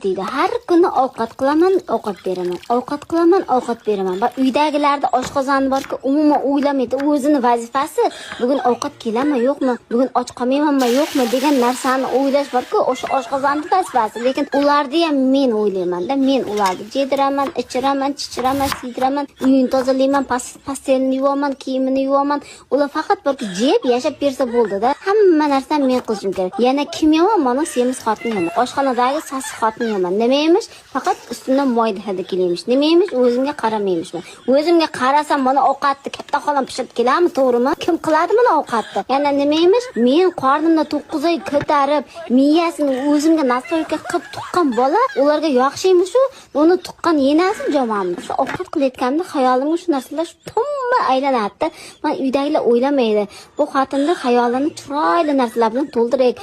deydi. Har kuni ovqat qilaman, ovqat beraman. Ovqat qilaman, ovqat beraman. Va uydagilarda oshqozoni borki, umuman o'ylamaydi. O'zini vazifasi bugun ovqat keladimi, yo'qmi? Bugun och qolmaymanmi, yo'qmi degan narsani o'ylash borki, o'sha oshqozonni vazifasi. Lekin ularni ham men o'ylayman-da. Men ularni jediraman, ichiraman, chichiraman, siydiraman, uyini tozalayman, pastelni yuvaman, kiyimini yuvaman. Ular faqat borki jeb yashab bersa bo'ldi-da. Hamma narsani men qilishim kerak. Yana kim yomon? Mana semiz xotin yomon. Oshxonadagi sassiq xotin yomon. Nima emish? Faqat ustidan moyda hidi kelamish. Nima emish? O'zimga qaramayman. O'zimga qarasam mana ovqatni katta xolam pishirib keladimi, to'g'rimi? Kim qiladi mana ovqatni? Yana nima emish? Men qornimda 9 oy ko'tarib, miyasini o'zimga nastroyka qilib tuqqan bola, ularga yaxshimi-shu? Uni tuqqan yenasi jomamni. Shu ovqat qilayotganda xayolimga shu narsalar tomma aylanadi. Men uydagilar o'ylamaydi. Bu xotinning xayolini chiroyli narsalar bilan to'ldiraylik.